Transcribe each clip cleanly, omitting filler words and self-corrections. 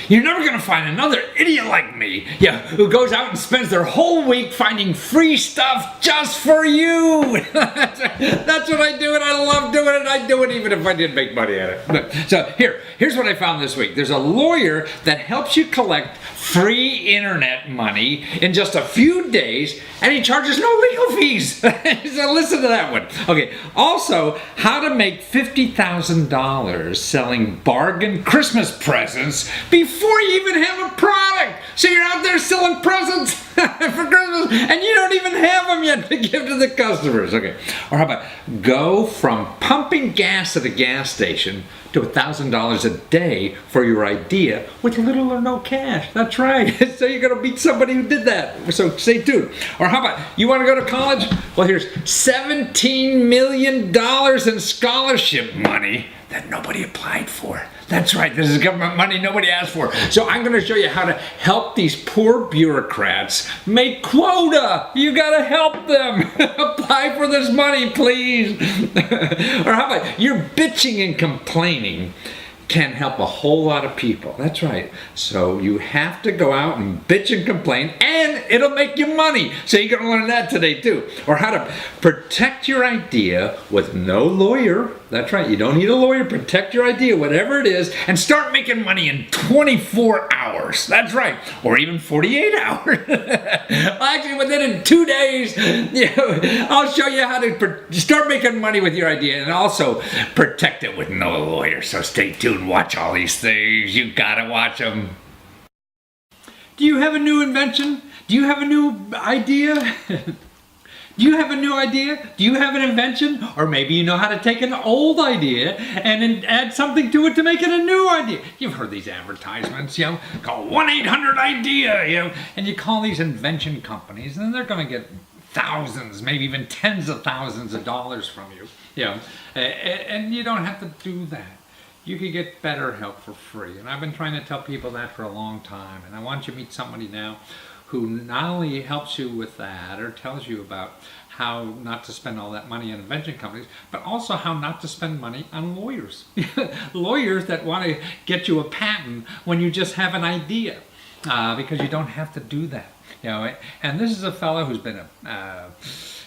You're never going to find another idiot like me, who goes out and spends their whole week finding free stuff just for you. That's what I do, and I love doing it. I do it even if I didn't make money at it. So here's what I found this week. There's a lawyer that helps you collect free internet money in just a few days, and he charges no legal fees. So listen to that one. Okay. Also, how to make $50,000 selling bargain Christmas presents before you even have a product. So you're out there selling presents for Christmas and you don't even have them yet to give to the customers. Okay. Or how about go from pumping gas at a gas station to $1,000 a day for your idea with little or no cash. That's right. So you're going to meet somebody who did that. So stay tuned. Or how about you want to go to college? Well, here's $17 million in scholarship money that nobody applied for. That's right, this is government money nobody asked for. So I'm going to show you how to help these poor bureaucrats make quota. You got to help them. Apply for this money, please. Or how about you're bitching and complaining can help a whole lot of people. That's right. So you have to go out and bitch and complain, and it'll make you money. So you're going to learn that today too. Or how to protect your idea with no lawyer. That's right. You don't need a lawyer. Protect your idea, whatever it is, and start making money in 24 hours. That's right. Or even 48 hours. Well, actually, within 2 days, I'll show you how to start making money with your idea and also protect it with no lawyer. So stay tuned. Watch all these things. You gotta watch them. Do you have a new invention? Do you have a new idea? Do you have a new idea? Do you have an invention? Or maybe you know how to take an old idea and add something to it to make it a new idea. You've heard these advertisements, call 1-800-IDEA, and you call these invention companies, and they're going to get thousands, maybe even tens of thousands of dollars from you, and you don't have to do that. You could get better help for free. And I've been trying to tell people that for a long time. And I want you to meet somebody now who not only helps you with that or tells you about how not to spend all that money on invention companies, but also how not to spend money on lawyers. Lawyers that want to get you a patent when you just have an idea, because you don't have to do that. And this is a fellow who's been a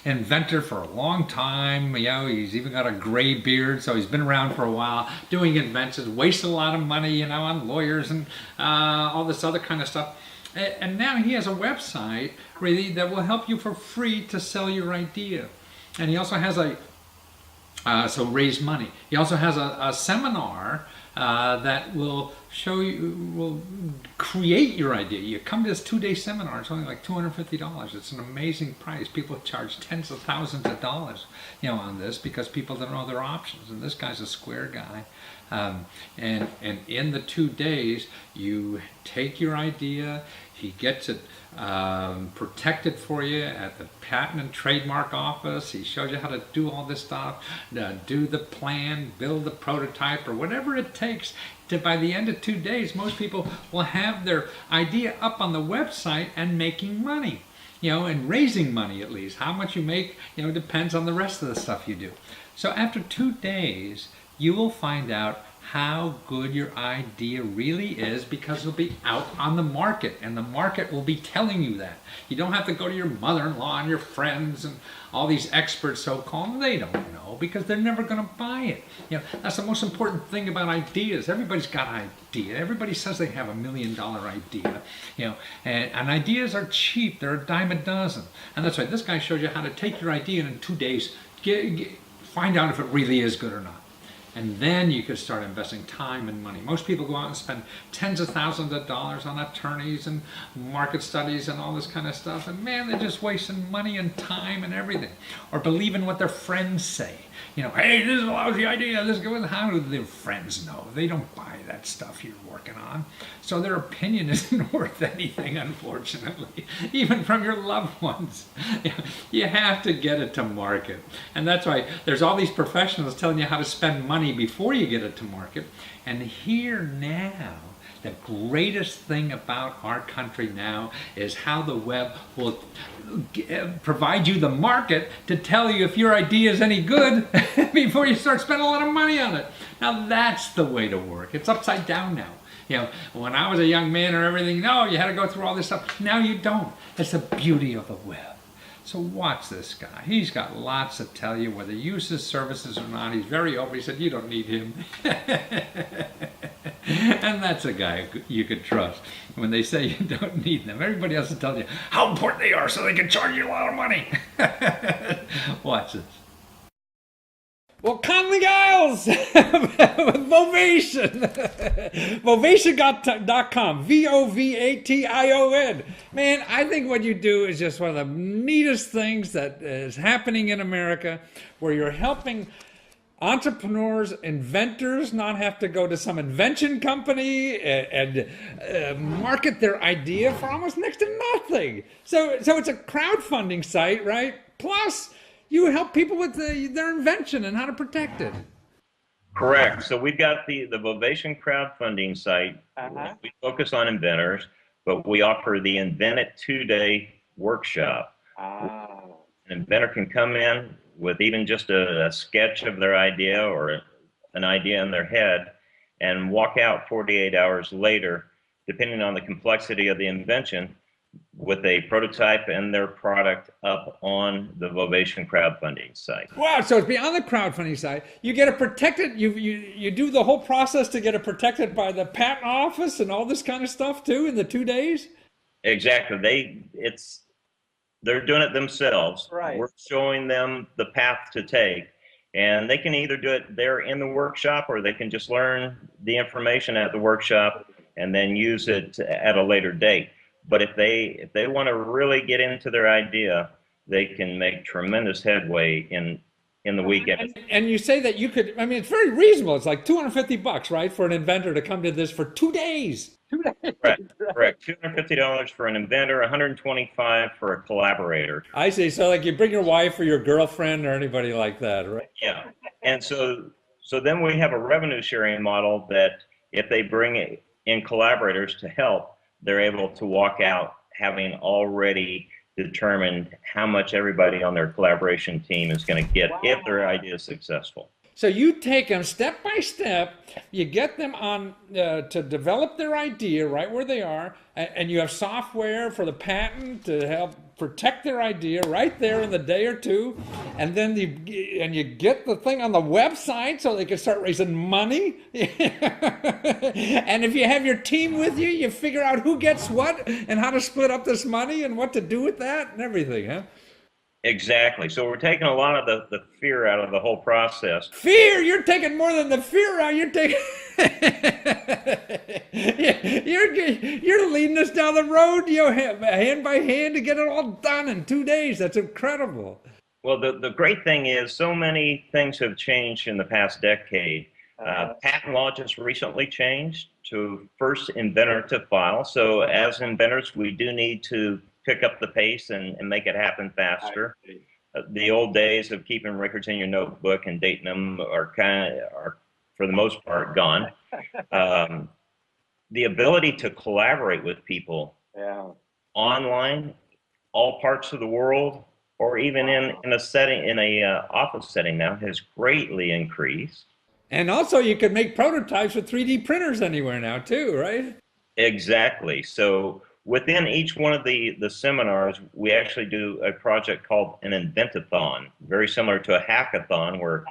inventor for a long time. He's even got a gray beard, so he's been around for a while doing inventions, wasted a lot of money, on lawyers and all this other kind of stuff. And now he has a website really that will help you for free to sell your idea. And he also has so raise money. He also has a seminar that will show you, will create your idea. You come to this 2-day seminar, it's only like $250. It's an amazing price. People charge tens of thousands of dollars, on this because people don't know their options. And this guy's a square guy. And in the 2 days, you take your idea, he gets it protected for you at the Patent and Trademark Office. He shows you how to do all this stuff, do the plan, build the prototype, or whatever it takes. By the end of 2 days, most people will have their idea up on the website and making money, and raising money at least. How much you make, depends on the rest of the stuff you do. So after 2 days, you will find out how good your idea really is because it'll be out on the market, and the market will be telling you that. You don't have to go to your mother-in-law and your friends and all these experts so-called. They don't know because they're never going to buy it. That's the most important thing about ideas. Everybody's got an idea. Everybody says they have $1 million idea. And ideas are cheap. They're a dime a dozen. And that's why this guy shows you how to take your idea and in 2 days find out if it really is good or not. And then you could start investing time and money. Most people go out and spend tens of thousands of dollars on attorneys and market studies and all this kind of stuff. And man, they're just wasting money and time and everything. Or believing what their friends say. Hey, this is a lousy idea. This is good. How do their friends know? They don't buy that stuff you're working on. So their opinion isn't worth anything, unfortunately, even from your loved ones. You have to get it to market. And that's why there's all these professionals telling you how to spend money before you get it to market. And here now, the greatest thing about our country now is how the web will provide you the market to tell you if your idea is any good before you start spending a lot of money on it. Now that's the way to work. It's upside down now. When I was a young man or everything, no, you had to go through all this stuff. Now you don't. It's the beauty of the web. So watch this guy. He's got lots to tell you, whether you use his services or not. He's very open. He said, you don't need him. And that's a guy you could trust. When they say you don't need them, everybody else will tell you how important they are so they can charge you a lot of money. Watch this. Well, Conley Giles with Vovation. Vovation.com. Vovation. Man, I think what you do is just one of the neatest things that is happening in America, where you're helping entrepreneurs, inventors not have to go to some invention company and market their idea for almost next to nothing. So it's a crowdfunding site, right? Plus, you help people with their invention and how to protect it. Correct. So we've got the Vovation crowdfunding site. We focus on inventors, but we offer the Invent It 2-day workshop. An inventor can come in with even just a sketch of their idea or an idea in their head and walk out 48 hours later, depending on the complexity of the invention, with a prototype and their product up on the Vovation crowdfunding site. Wow, so it's beyond the crowdfunding site. You get it protected, you do the whole process to get it protected by the patent office and all this kind of stuff too in the 2 days? Exactly. They're doing it themselves. Right. We're showing them the path to take, and they can either do it there in the workshop, or they can just learn the information at the workshop and then use it at a later date. But if they want to really get into their idea, they can make tremendous headway in the weekend. And you say that you could, I mean, it's very reasonable. It's like $250, right, for an inventor to come to this for 2 days. 2 days. Correct. $250 for an inventor, $125 for a collaborator. I see. So like you bring your wife or your girlfriend or anybody like that, right? Yeah. And so then we have a revenue sharing model that if they bring in collaborators to help, they're able to walk out having already determined how much everybody on their collaboration team is going to get if their idea is successful. So you take them step by step, you get them on to develop their idea right where they are, and you have software for the patent to help protect their idea right there in the day or two, and then you get the thing on the website so they can start raising money. And if you have your team with you, you figure out who gets what and how to split up this money and what to do with that and everything, huh? Exactly. So we're taking a lot of the fear out of the whole process. Fear? You're taking more than the fear out. You're taking. You're leading us down the road, hand by hand to get it all done in 2 days. That's incredible. Well, the great thing is so many things have changed in the past decade. Patent law just recently changed to first inventor to file. So as inventors, we do need to pick up the pace and make it happen faster. The old days of keeping records in your notebook and dating them are for the most part gone. The ability to collaborate with people online, all parts of the world, or even in a setting, in a office setting now, has greatly increased. And also you can make prototypes with 3D printers anywhere now too, right? Exactly. So within each one of the seminars, we actually do a project called an Inventathon, very similar to a hackathon, where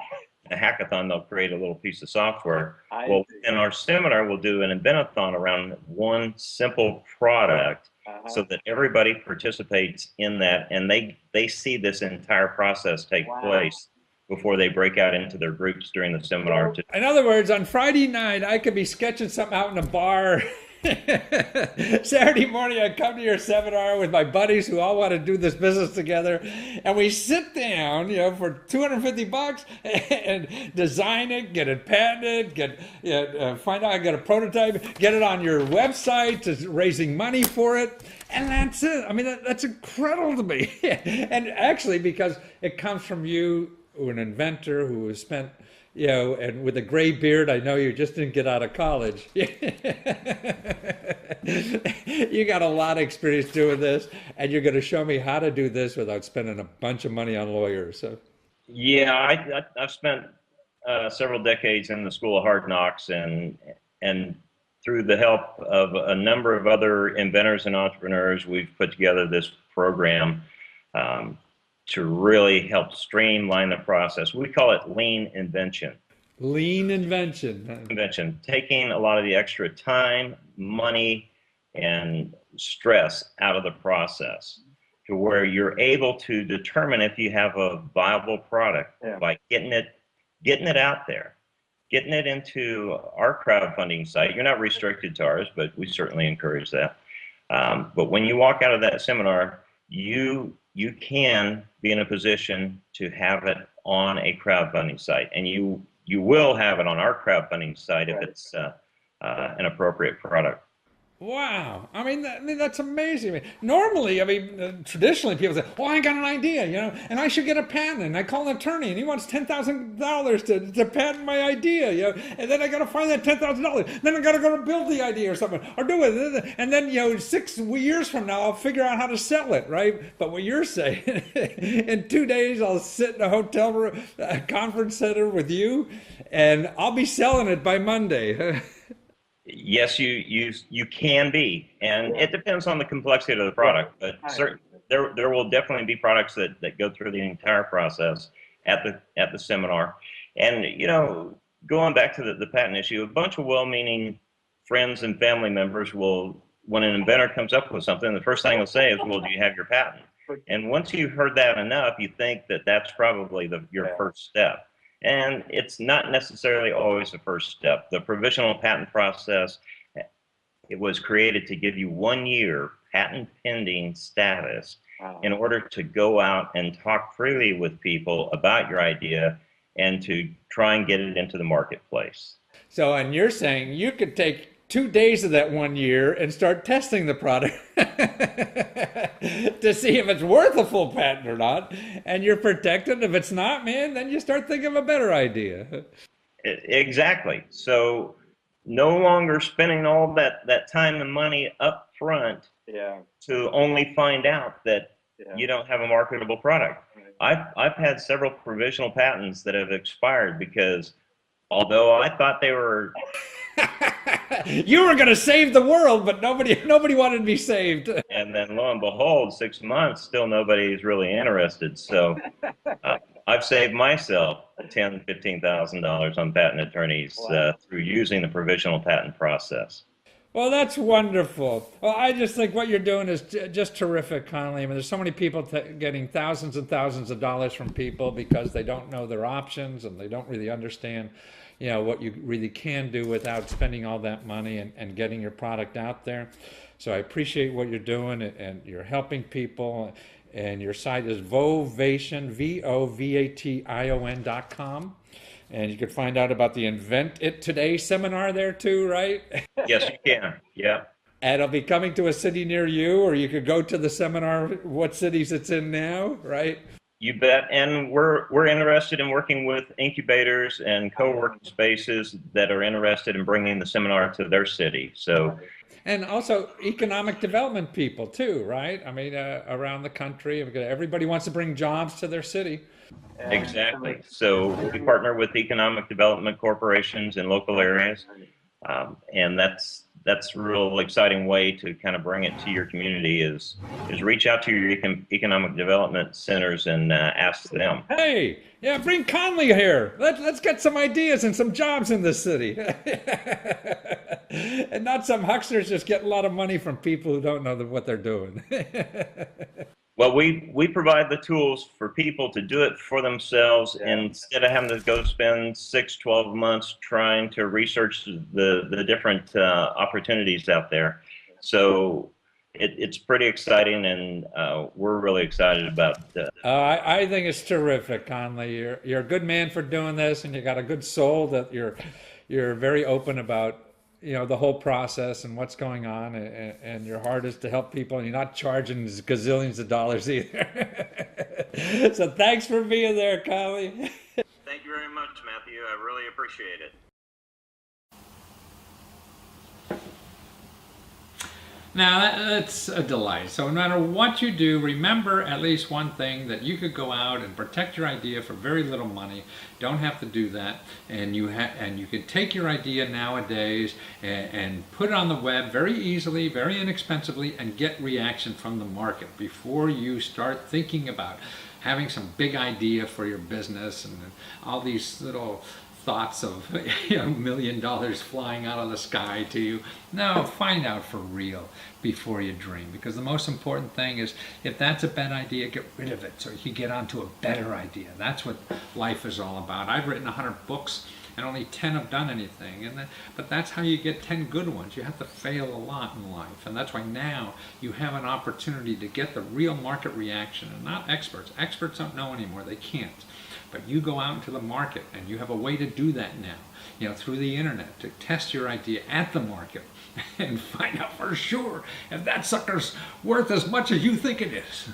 in a hackathon they'll create a little piece of software. Well, in our seminar, we'll do an Inventathon around one simple product, so that everybody participates in that, and they see this entire process take place before they break out into their groups during the seminar. In other words, on Friday night, I could be sketching something out in a bar. Saturday morning, I come to your seminar with my buddies who all want to do this business together, and we sit down, for $250 and design it, get it patented, find out, get a prototype, get it on your website, to raising money for it, and that's it. I mean, that's incredible to me. And actually, because it comes from you, an inventor who has spent, and with a gray beard, I know you just didn't get out of college. You got a lot of experience doing this, and you're going to show me how to do this without spending a bunch of money on lawyers. So, yeah, I've spent several decades in the School of Hard Knocks, and through the help of a number of other inventors and entrepreneurs, we've put together this program to really help streamline the process. We call it lean invention. Lean invention. Invention, taking a lot of the extra time, money, and stress out of the process to where you're able to determine if you have a viable product by getting it out there, getting it into our crowdfunding site. You're not restricted to ours, but we certainly encourage that. But when you walk out of that seminar, you can be in a position to have it on a crowdfunding site, and you will have it on our crowdfunding site if it's an appropriate product. Wow. I mean, that's amazing. Normally, traditionally people say, well, I got an idea, and I should get a patent. And I call an attorney and he wants $10,000 to patent my idea, and then I got to find that $10,000. Then I got to go to build the idea or something or do it. And then, 6 years from now, I'll figure out how to sell it, right? But what you're saying, in 2 days, I'll sit in a hotel room, a conference center with you, and I'll be selling it by Monday. Yes, you can be, and it depends on the complexity of the product. But there will definitely be products that go through the entire process at the seminar. And going back to the patent issue, a bunch of well-meaning friends and family members will, when an inventor comes up with something, the first thing they'll say is, "Well, do you have your patent?" And once you've heard that enough, you think that that's probably your first step. And it's not necessarily always the first step. The provisional patent process, it was created to give you 1 year patent pending status in order to go out and talk freely with people about your idea and to try and get it into the marketplace. So, and you're saying you could take 2 days of that 1 year and start testing the product to see if it's worth a full patent or not, and you're protected. If it's not, man, then you start thinking of a better idea. Exactly. So no longer spending all that time and money up front to only find out that you don't have a marketable product. I've had several provisional patents that have expired because although I thought they were you were going to save the world, but nobody wanted to be saved. And then lo and behold, 6 months, still nobody's really interested. So I've saved myself $10,000, $15,000 on patent attorneys through using the provisional patent process. Well, that's wonderful. Well, I just think what you're doing is just terrific, Connolly. There's so many people getting thousands and thousands of dollars from people because they don't know their options and they don't really understand, what you really can do without spending all that money and getting your product out there. So I appreciate what you're doing, and you're helping people. And your site is Vovation, VOVATION.com. And you can find out about the Invent It Today seminar there too, right? Yes, you can. Yeah. And it'll be coming to a city near you, or you could go to the seminar, what cities it's in now, right? You bet. And we're interested in working with incubators and co-working spaces that are interested in bringing the seminar to their city. So, and also economic development people too, right? Around the country, everybody wants to bring jobs to their city. Exactly. So we partner with economic development corporations in local areas, and that's a real exciting way to kind of bring it to your community is reach out to your economic development centers and ask them. Hey, yeah, bring Conley here. Let's get some ideas and some jobs in this city. And not some hucksters just get a lot of money from people who don't know what they're doing. Well, we provide the tools for people to do it for themselves instead of having to go spend 6-12 months trying to research the different opportunities out there. So it's pretty exciting, and we're really excited about it. I think it's terrific, Conley. You're a good man for doing this, and you got a good soul that you're very open about the whole process and what's going on, and your heart is to help people, and you're not charging gazillions of dollars either. So thanks for being there, Conley. Thank you very much, Matthew. I really appreciate it. Now, that's a delight. So no matter what you do, remember at least one thing, that you could go out and protect your idea for very little money. Don't have to do that. And you can take your idea nowadays and put it on the web very easily, very inexpensively, and get reaction from the market before you start thinking about having some big idea for your business and all these little thoughts of $1 million flying out of the sky to you. No, find out for real before you dream, because the most important thing is, if that's a bad idea, get rid of it so you can get onto a better idea. That's what life is all about. I've written 100 books and only 10 have done anything, but that's how you get 10 good ones. You have to fail a lot in life, and that's why now you have an opportunity to get the real market reaction, and not experts. Experts don't know anymore, they can't. But you go out into the market, and you have a way to do that now, through the internet, to test your idea at the market and find out for sure if that sucker's worth as much as you think it is.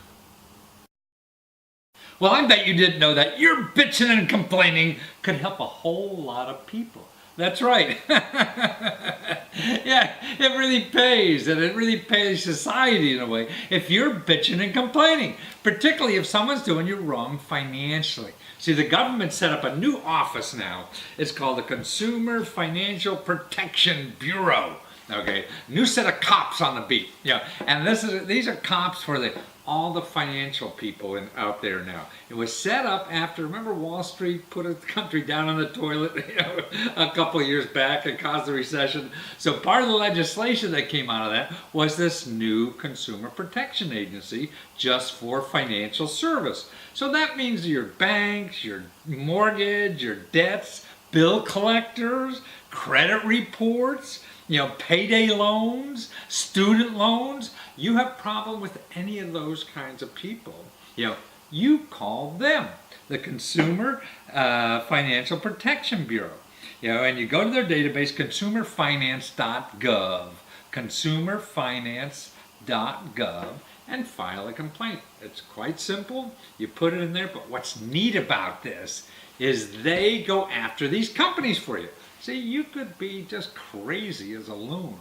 Well, I bet you didn't know that your bitching and complaining could help a whole lot of people. That's right. Yeah, it really pays, and it really pays society in a way if you're bitching and complaining, particularly if someone's doing you wrong financially. See, the government set up a new office now. It's called the Consumer Financial Protection Bureau. Okay, new set of cops on the beat. Yeah, and these are cops for all the financial people out there now. It was set up after, remember Wall Street put the country down on the toilet a couple of years back and caused the recession. So part of the legislation that came out of that was this new Consumer Protection Agency just for financial service. So that means your banks, your mortgage, your debts, bill collectors, credit reports, payday loans, student loans. You have problem with any of those kinds of people, you call them the Consumer Financial Protection Bureau. And you go to their database, consumerfinance.gov, consumerfinance.gov, and file a complaint. It's quite simple. You put it in there, but what's neat about this is they go after these companies for you. See, you could be just crazy as a loon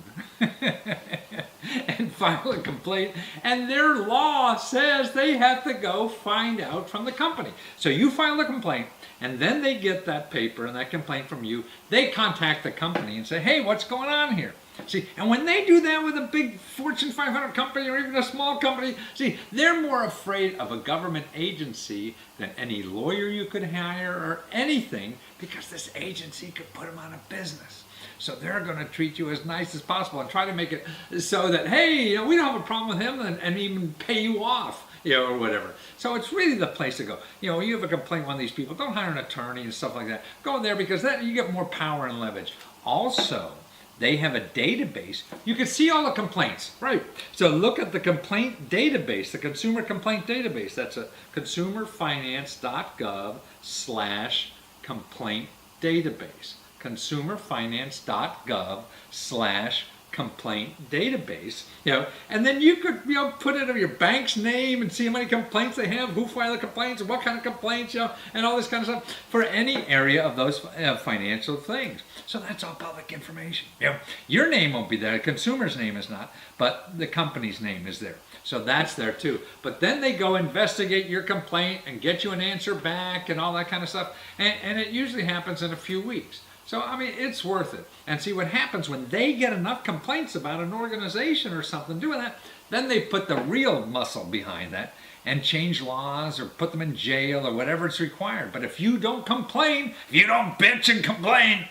and file a complaint, and their law says they have to go find out from the company. So you file a complaint, and then they get that paper and that complaint from you. They contact the company and say, hey, what's going on here? See, and when they do that with a big Fortune 500 company or even a small company, see, they're more afraid of a government agency than any lawyer you could hire or anything, because this agency could put them out of business. So they're going to treat you as nice as possible and try to make it so that, hey, we don't have a problem with him, and even pay you off, or whatever. So it's really the place to go. You have a complaint with one of these people, don't hire an attorney and stuff like that. Go there, because you get more power and leverage. Also, they have a database. You can see all the complaints, right? So look at the complaint database, the consumer complaint database. That's a consumerfinance.gov/complaint database. consumerfinance.gov/complaint database. And then you could put it in your bank's name and see how many complaints they have, who filed the complaints, and what kind of complaints, and all this kind of stuff for any area of those financial things. So that's all public information. Your name won't be there, the consumer's name is not, but the company's name is there. So that's there too. But then they go investigate your complaint and get you an answer back and all that kind of stuff. And it usually happens in a few weeks. So, it's worth it. And see what happens when they get enough complaints about an organization or something doing that, then they put the real muscle behind that and change laws or put them in jail or whatever it's required. But if you don't complain, if you don't bitch and complain,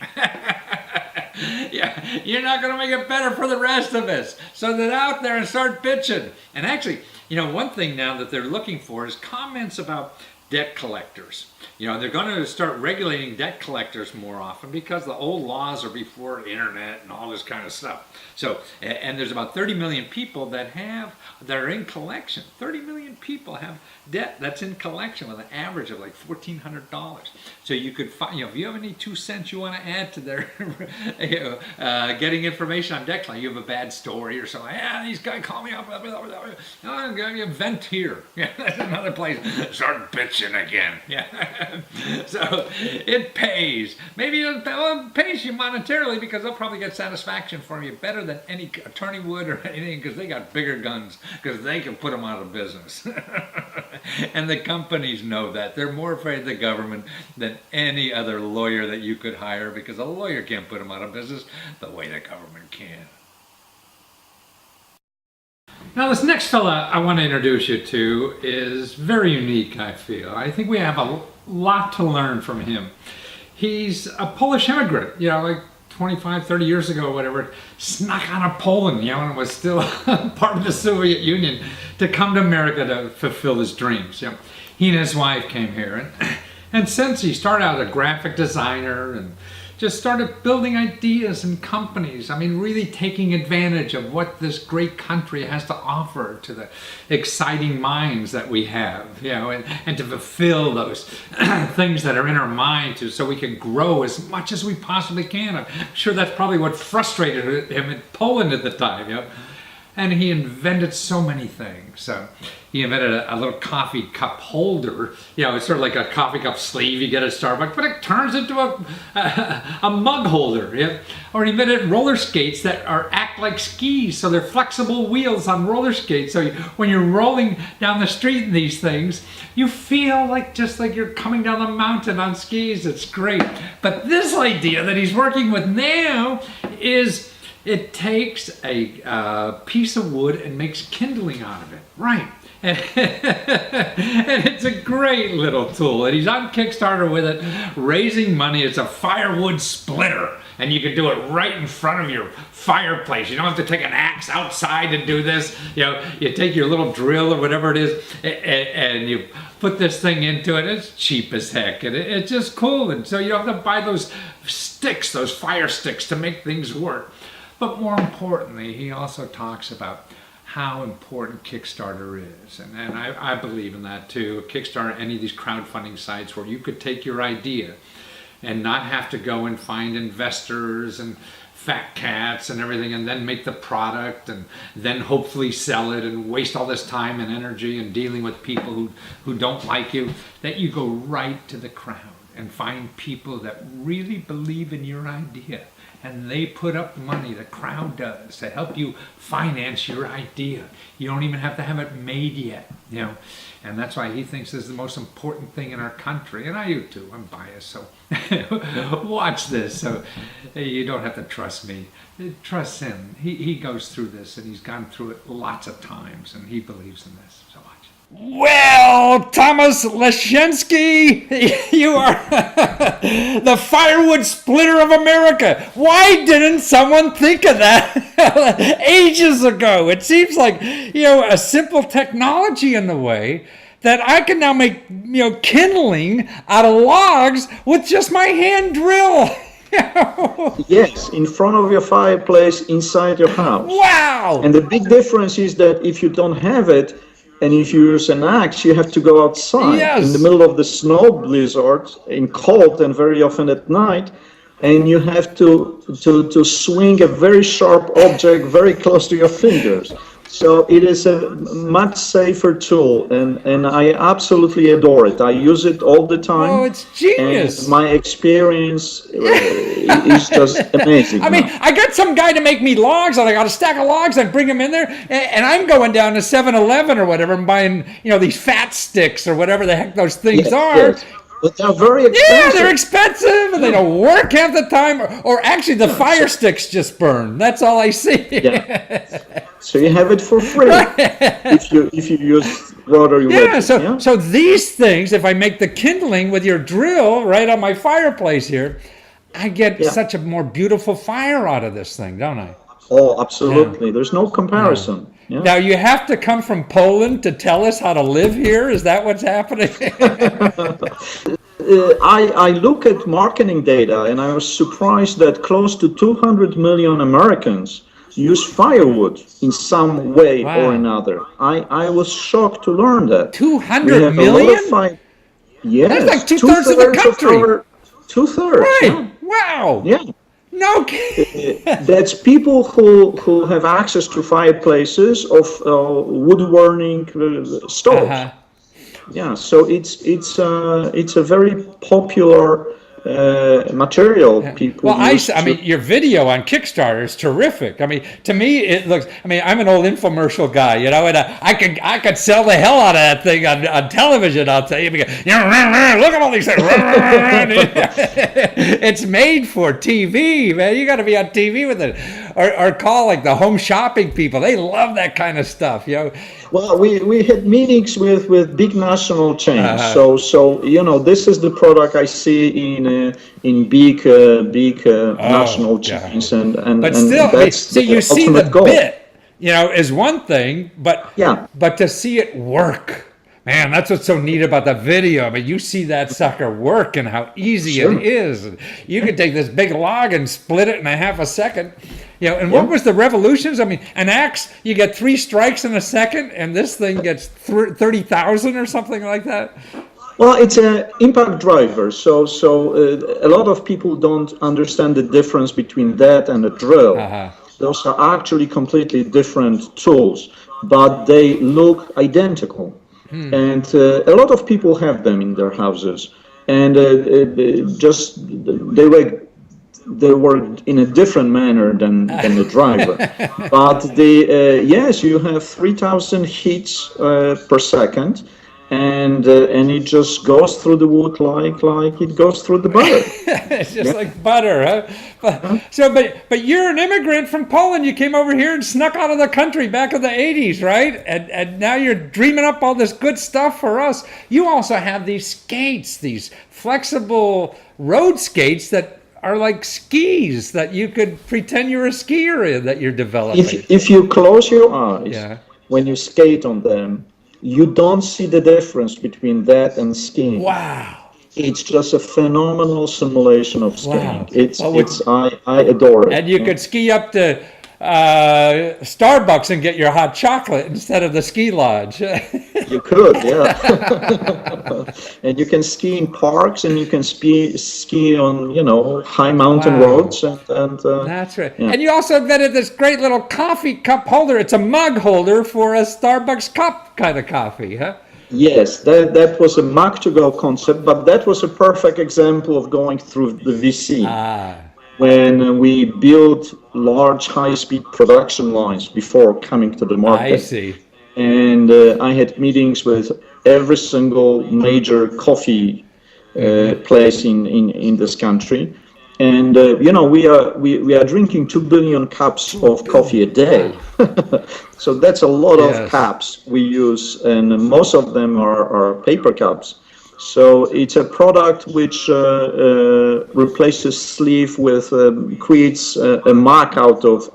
you're not going to make it better for the rest of us. So get out there and start bitching. And actually, one thing now that they're looking for is comments about debt collectors. They're going to start regulating debt collectors more often, because the old laws are before the internet and all this kind of stuff. So, and there's about 30 million people that are in collection. 30 million people have debt that's in collection with an average of like $1,400. So you could find, if you have any 2 cents you want to add to their getting information on debt collection, you have a bad story or something. These guys call me up. I'm going to vent here. That's another place. Start bitching again. So it pays. Maybe it pays you monetarily because they'll probably get satisfaction from you better than any attorney would or anything because they got bigger guns because they can put them out of business. And the companies know that. They're more afraid of the government than any other lawyer that you could hire because a lawyer can't put them out of business the way the government can. Now, this next fella I want to introduce you to is very unique, I feel. I think we have a lot to learn from him. He's a Polish immigrant, like 25, 30 years ago, whatever, snuck out of Poland, and was still part of the Soviet Union to come to America to fulfill his dreams. He and his wife came here, and since he started out as a graphic designer and just started building ideas and companies. I mean, really taking advantage of what this great country has to offer to the exciting minds that we have, and to fulfill those things that are in our mind so we can grow as much as we possibly can. I'm sure that's probably what frustrated him in Poland at the time, And he invented so many things. He invented a little coffee cup holder. It's sort of like a coffee cup sleeve you get at Starbucks, but it turns into a mug holder. Or he invented roller skates that act like skis, so they're flexible wheels on roller skates. So when you're rolling down the street in these things, you feel just like you're coming down the mountain on skis. It's great. But this idea that he's working with now is, it takes a piece of wood and makes kindling out of it. Right. And it's a great little tool. And he's on Kickstarter with it, raising money. It's a firewood splitter. And you can do it right in front of your fireplace. You don't have to take an axe outside and do this. You take your little drill or whatever it is, and you put this thing into it. It's cheap as heck. And it's just cool. And so you don't have to buy those sticks, those fire sticks, to make things work. But more importantly, he also talks about how important Kickstarter is. And I believe in that too. Kickstarter, any of these crowdfunding sites where you could take your idea and not have to go and find investors and fat cats and everything and then make the product and then hopefully sell it and waste all this time and energy and dealing with people who don't like you, that you go right to the crowd and find people that really believe in your idea. And they put up money, the crowd does, to help you finance your idea. You don't even have to have it made yet, And that's why he thinks this is the most important thing in our country. And I do too, I'm biased, so watch this. So you don't have to trust me. Trust him. He goes through this and he's gone through it lots of times and he believes in this. So watch. Well, Thomas Lesko, you are the firewood splitter of America. Why didn't someone think of that ages ago? It seems like, a simple technology in the way that I can now make, kindling out of logs with just my hand drill. Yes, in front of your fireplace inside your house. Wow! And the big difference is that if you don't have it, and if you use an axe, you have to go outside in the middle of the snow blizzard, in cold and very often at night, and you have to swing a very sharp object very close to your fingers. So it is a much safer tool, and I absolutely adore it. I use it all the time. Oh, it's genius. And my experience is just amazing. I mean, I got some guy to make me logs, and I got a stack of logs, and bring them in there, and I'm going down to 7-Eleven or whatever and buying, these fat sticks or whatever the heck those things are. Yes. But they're very expensive. Yeah, they're expensive, and they don't work half the time. Or actually, the fire sticks just burn. That's all I see. Yeah. So you have it for free if you use rotary wood. Yeah. So these things, if I make the kindling with your drill right on my fireplace here, I get such a more beautiful fire out of this thing, don't I? Oh, absolutely. Yeah. There's no comparison. Yeah. Now, you have to come from Poland to tell us how to live here? Is that what's happening? I look at marketing data, and I was surprised that close to 200 million Americans use firewood in some way or another. I was shocked to learn that. 200 million? Yes. That's like two-thirds of the country. Two-thirds. Right. Yeah. Wow. Yeah. No kidding. That's people who have access to fireplaces of wood-burning stoves. Yeah, so it's a very popular material. People Well, use I mean, your video on Kickstarter is terrific. I mean, to me, it looks. I mean, I'm an old infomercial guy, you know, and I could sell the hell out of that thing on television. I'll tell you, because, look at all these things. It's made for TV, man. You got to be on TV with it, or call like the home shopping people. They love that kind of stuff, you know. Well, we had meetings with big national chains. So you know, this is the product I see in big national chains, and but still, that's see, you see the goal. bit, you know, is one thing, but yeah, but to see it work, man, that's what's so neat about the video. I mean, you see that sucker work and how easy it is. You could take this big log and split it in a half a second. You know, and what was the revolutions? I mean, an axe, you get 3 strikes in a second, and this thing gets 30,000 or something like that. Well, it's an impact driver, so a lot of people don't understand the difference between that and a drill. Those are actually completely different tools, but they look identical. And a lot of people have them in their houses, and they work in a different manner than the driver. But yes, you have 3,000 hits per second. And it just goes through the wood like it goes through the butter. It's just like butter, huh? But you're an immigrant from Poland. You came over here and snuck out of the country back in the 80s, right? And now you're dreaming up all this good stuff for us. You also have these skates, these flexible road skates that are like skis that you could pretend you're a skier in, that you're developing. If you close your eyes when you skate on them, you don't see the difference between that and skiing. Wow. It's just a phenomenal simulation of skiing. Wow. I adore it. And you could ski up to Starbucks and get your hot chocolate instead of the ski lodge. You could, yeah. And you can ski in parks, and you can ski on, you know, high mountain roads. And that's right. Yeah. And you also invented this great little coffee cup holder. It's a mug holder for a Starbucks cup kind of coffee, huh? Yes, that was a mug to go concept, but that was a perfect example of going through the VC. When we built large high-speed production lines before coming to the market. I see. And I had meetings with every single major coffee place in this country. And you know, we are drinking 2 billion cups of coffee a day. So that's a lot of cups we use, and most of them are paper cups. So it's a product which replaces sleeve with, creates a mark out of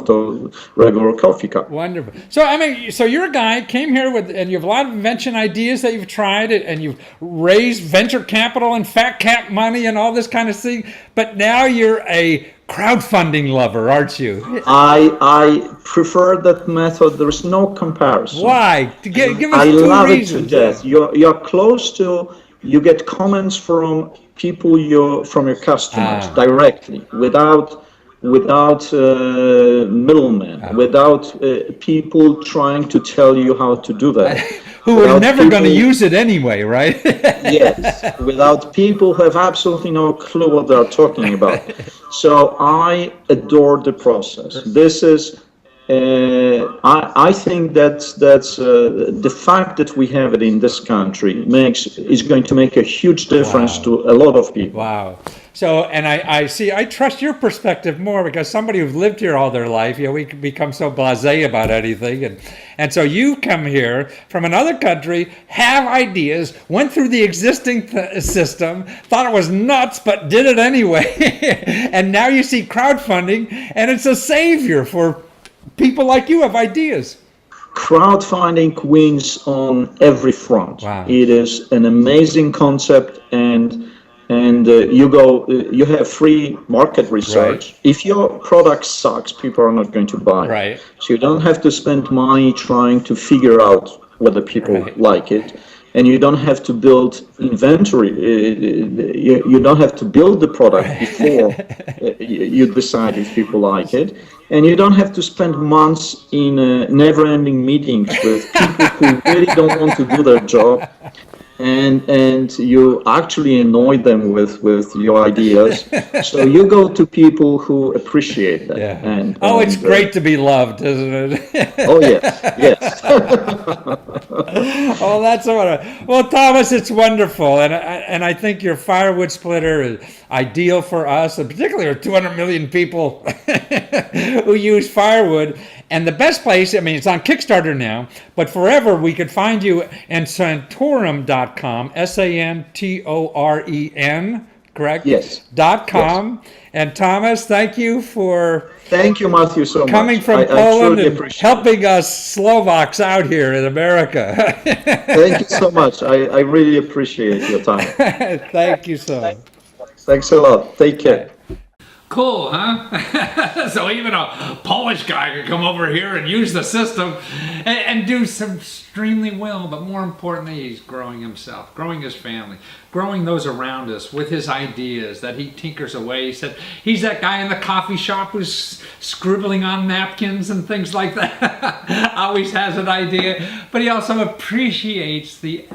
the regular coffee cup. Wonderful. So I mean, so you're a guy came here with, and you have a lot of invention ideas that you've tried, and you've raised venture capital and fat cap money and all this kind of thing. But now you're a crowdfunding lover, aren't you? I prefer that method. There is no comparison. Why? Give us I love reasons. it to death. You're close to. You get comments from people from your customers directly, without middlemen, without people trying to tell you how to do that. Who are never going to use it anyway, right? Yes, without people who have absolutely no clue what they're talking about. So I adore the process. This is, I think that's the fact that we have it in this country is going to make a huge difference to a lot of people. Wow. So, and I trust your perspective more, because somebody who's lived here all their life, you know, we can become so blasé about anything. And so you come here from another country, have ideas, went through the existing system, thought it was nuts, but did it anyway. And now you see crowdfunding, and it's a savior for people like you have ideas. Crowdfunding wins on every front. Wow. It is an amazing concept, and you have free market research. Right. If your product sucks, people are not going to buy. Right. So you don't have to spend money trying to figure out whether people like it. and you don't have to build inventory. You don't have to build the product before you decide if people like it. And you don't have to spend months in never-ending meetings with people who really don't want to do their job. And you actually annoy them with your ideas. So you go to people who appreciate that. Yeah. It's great to be loved, isn't it? Oh, yes. Oh, that's wonderful. Well, Thomas, it's wonderful, and I think your firewood splitter is ideal for us, and particularly our 200 million people who use firewood. And the best place, I mean, it's on Kickstarter now, but forever we could find you in Santoren.com, Santoren, correct? Yes. .com. Yes. And Thomas, thank you, Matthew, so much. Coming from Poland and helping us Slovaks out here in America. Thank you so much. I really appreciate your time. Thank you so much. Thanks a lot. Take care. Cool, huh? So even a Polish guy could come over here and use the system and do some extremely well, but more importantly, he's growing himself, growing his family, growing those around us with his ideas that he tinkers away. He said he's that guy in the coffee shop who's scribbling on napkins and things like that. Always has an idea, but he also appreciates the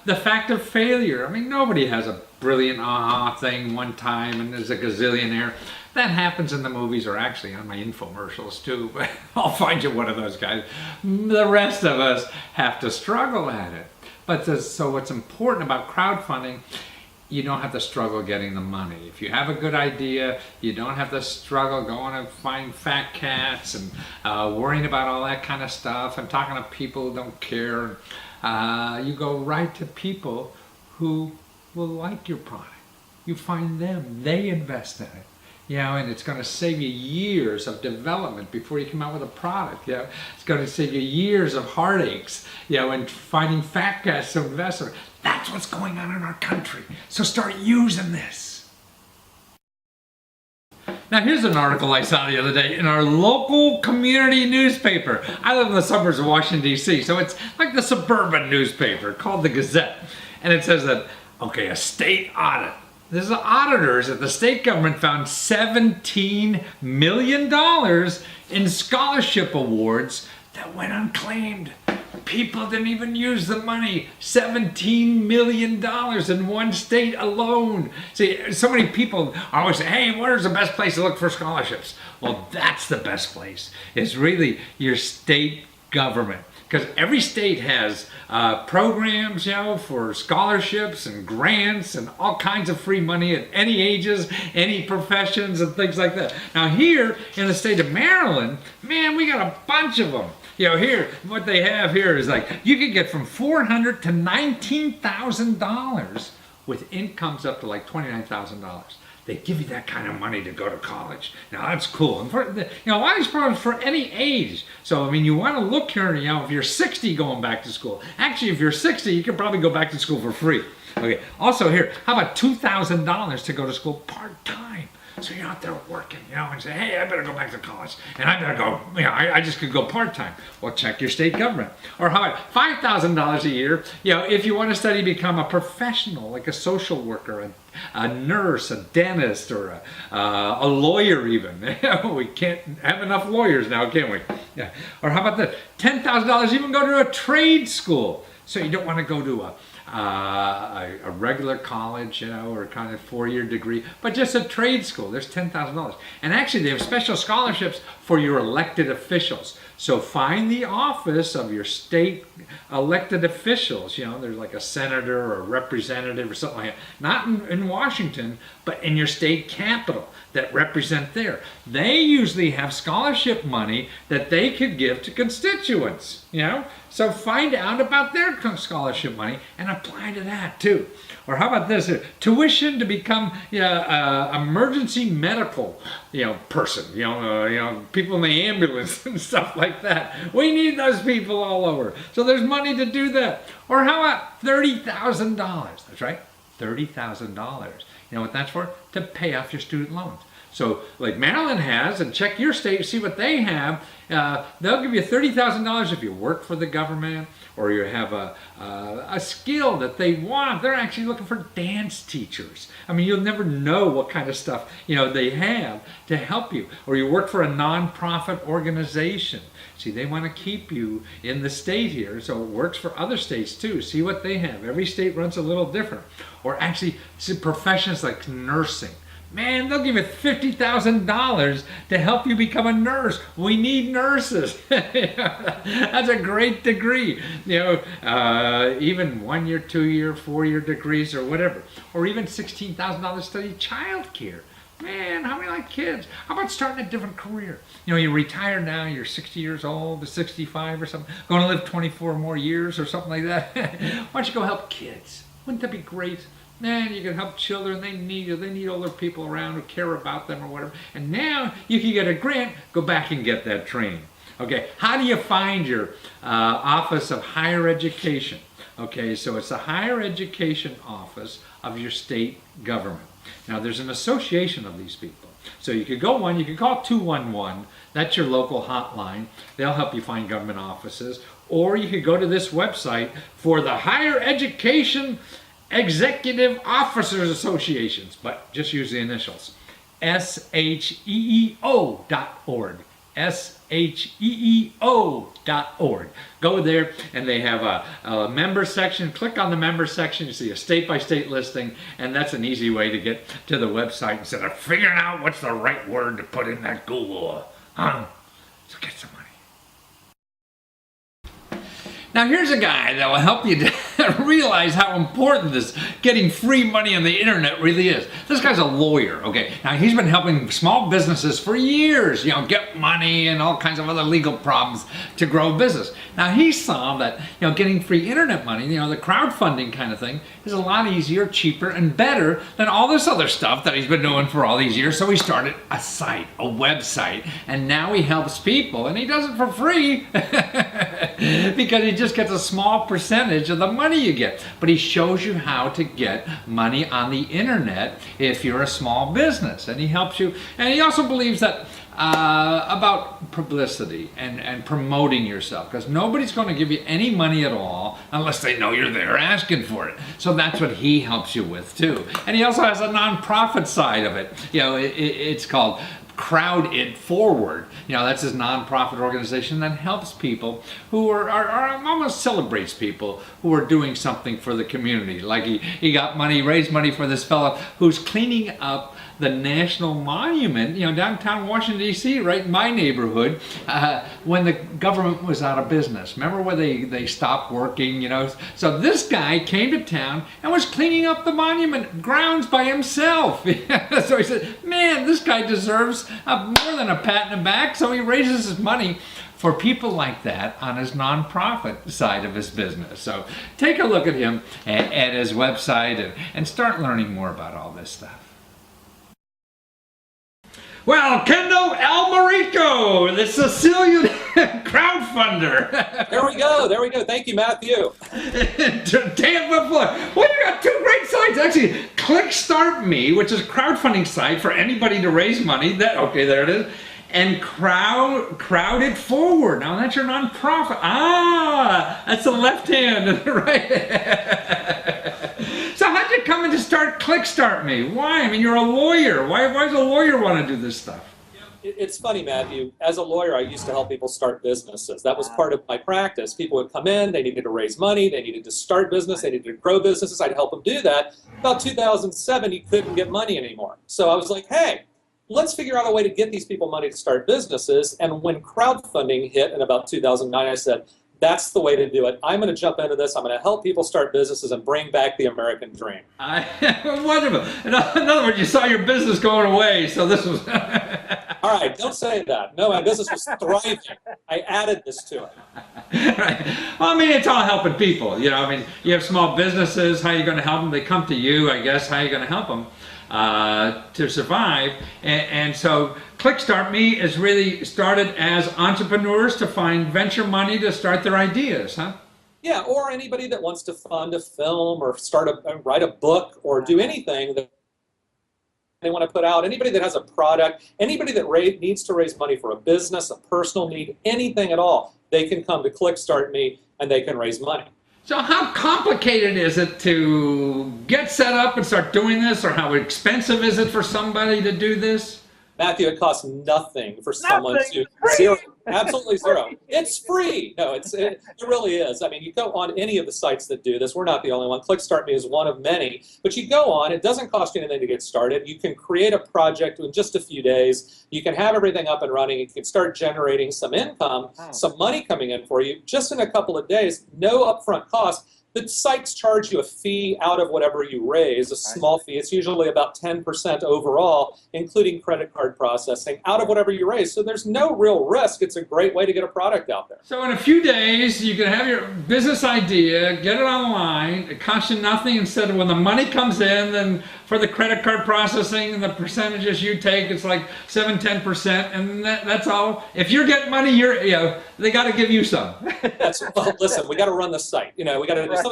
fact of failure. I mean, nobody has a brilliant aha thing one time and there's a gazillionaire. That happens in the movies, or actually on my infomercials too, but I'll find you one of those guys. The rest of us have to struggle at it. But so what's important about crowdfunding, you don't have to struggle getting the money. If you have a good idea, you don't have to struggle going and find fat cats and worrying about all that kind of stuff and talking to people who don't care. You go right to people who will like your product. You find them, they invest in it. And it's going to save you years of development before you come out with a product. It's going to save you years of heartaches, and finding fat cats to invest in. That's what's going on in our country. So start using this. Now here's an article I saw the other day in our local community newspaper. I live in the suburbs of Washington, D.C., so it's like the suburban newspaper called the Gazette. And it says that, a state audit. This is auditors that the state government found $17 million in scholarship awards that went unclaimed. People didn't even use the money. $17 million in one state alone. See, so many people always say, hey, where's the best place to look for scholarships? Well, that's the best place. It's really your state government. Because every state has programs, for scholarships and grants and all kinds of free money at any ages, any professions and things like that. Now here in the state of Maryland, man, we got a bunch of them. Here, what they have here is like, you could get from $400,000 to $19,000 with incomes up to like $29,000. They give you that kind of money to go to college. Now that's cool. And for a lot of these programs for any age. So I mean, you want to look here. If you're 60 going back to school. Actually, if you're 60, you can probably go back to school for free. Okay. Also here, how about $2,000 to go to school part-time? So you're out there working, and say, hey, I better go back to college. And I better go, I just could go part-time. Well, check your state government. Or how about $5,000 a year, if you want to study, become a professional, like a social worker, a nurse, a dentist, or a lawyer even. We can't have enough lawyers now, can we? Yeah. Or how about that? $10,000 even go to a trade school. So you don't want to go to a regular college, or kind of 4-year degree, but just a trade school. There's $10,000. And actually they have special scholarships for your elected officials. So find the office of your state elected officials. There's like a senator or a representative or something like that. Not in Washington, but in your state capital that represent there. They usually have scholarship money that they could give to constituents, So find out about their scholarship money and apply to that too. Or how about this? Tuition to become emergency medical, person. People in the ambulance and stuff like that. We need those people all over. So there's money to do that. Or how about $30,000? That's right, $30,000. You know what that's for? To pay off your student loans. So like Maryland has, and check your state, see what they have. They'll give you $30,000 if you work for the government or you have a skill that they want. They're actually looking for dance teachers. I mean, you'll never know what kind of stuff, you know, they have to help you. Or you work for a nonprofit organization. See, they want to keep you in the state here, so it works for other states too. See what they have. Every state runs a little different. Or actually, see professions like nursing. Man, they'll give you $50,000 to help you become a nurse. We need nurses. That's a great degree. You know, even 1 year, 2 year, 4 year degrees or whatever. Or even $16,000 to study childcare. Man, how many like kids? How about starting a different career? You know, you retire now, you're 60 years old, or 65 or something, going to live 24 more years or something like that. Why don't you go help kids? Wouldn't that be great? Man, you can help children. They need you. They need older people around who care about them or whatever. And now you can get a grant, go back and get that training. Okay, how do you find your Office of Higher Education? Okay, so it's the Higher Education Office of your state government. Now, there's an association of these people. So you could go one, you could call 211. That's your local hotline. They'll help you find government offices. Or you could go to this website for the Higher Education Executive Officers Associations, but just use the initials. SHEEO.org. SHEEO.org. Go there and they have a member section. Click on the member section. You see a state-by-state listing, and that's an easy way to get to the website instead of figuring out what's the right word to put in that Google. So get some money. Now here's a guy that will help you to realize how important this getting free money on the internet really is. This guy's a lawyer, okay? Now he's been helping small businesses for years, you know, get money and all kinds of other legal problems to grow business. Now he saw that, you know, getting free internet money, you know, the crowdfunding kind of thing is a lot easier, cheaper, and better than all this other stuff that he's been doing for all these years. So he started a site, a website, and now he helps people, and he does it for free because he just gets a small percentage of the money you get. But he shows you how to get money on the internet if you're a small business, and he helps you. And he also believes that about publicity and promoting yourself, because nobody's going to give you any money at all unless they know you're there asking for it. So that's what he helps you with too. And he also has a nonprofit side of it. You know, it's called Crowd It Forward. You know, that's his nonprofit organization that helps people who are almost celebrates people who are doing something for the community. Like he got money, raised money for this fellow who's cleaning up the National Monument, you know, downtown Washington, D.C., right in my neighborhood, when the government was out of business. Remember when they stopped working, you know? So this guy came to town and was cleaning up the monument grounds by himself. So he said, man, this guy deserves more than a pat in the back. So he raises his money for people like that on his nonprofit side of his business. So take a look at him at his website and start learning more about all this stuff. Well, Kendall Almarico, the Sicilian crowdfunder. There we go. Thank you, Matthew. Tampa, Florida. Well, you got two great sites. Actually, Click Start Me, which is a crowdfunding site for anybody to raise money. Okay, there it is. And Crowd It Forward. Now that's your nonprofit. That's the left hand, right? So how'd you come in to start Click Start Me? Why? I mean, you're a lawyer. Why does a lawyer want to do this stuff? It's funny, Matthew. As a lawyer, I used to help people start businesses. That was part of my practice. People would come in, they needed to raise money, they needed to start business, they needed to grow businesses. I'd help them do that. About 2007, you couldn't get money anymore. So I was like, hey, let's figure out a way to get these people money to start businesses. And when crowdfunding hit in about 2009, I said, that's the way to do it. I'm going to jump into this. I'm going to help people start businesses and bring back the American dream. Wonderful. In other words, you saw your business going away, so this was... All right, don't say that. No, my business was thriving. I added this to it. Right. Well, I mean, it's all helping people. You know, I mean, you have small businesses. How are you going to help them? They come to you, I guess. How are you going to help them to survive? And so Click Start Me is really started as entrepreneurs to find venture money to start their ideas, huh? Yeah, or anybody that wants to fund a film or write a book or do anything that they want to put out, anybody that has a product, anybody that needs to raise money for a business, a personal need, anything at all, they can come to Click Start Me and they can raise money. So how complicated is it to get set up and start doing this, or how expensive is it for somebody to do this? Matthew, it costs nothing for someone to zero. Absolutely zero. It's free. No, it really is. I mean, you go on any of the sites that do this. We're not the only one. Click Start Me is one of many. But you go on. It doesn't cost you anything to get started. You can create a project in just a few days. You can have everything up and running. You can start generating some income, some money coming in for you just in a couple of days. No upfront cost. The sites charge you a fee out of whatever you raise, a small fee. It's usually about 10% overall, including credit card processing, out of whatever you raise. So there's no real risk. It's a great way to get a product out there. So in a few days, you can have your business idea, get it online. It costs you nothing. Instead of when the money comes in, then for the credit card processing and the percentages you take, it's like 7–10%, and that's all. If you're getting money, they got to give you some. Well, listen, we got to run the site. We got to do something.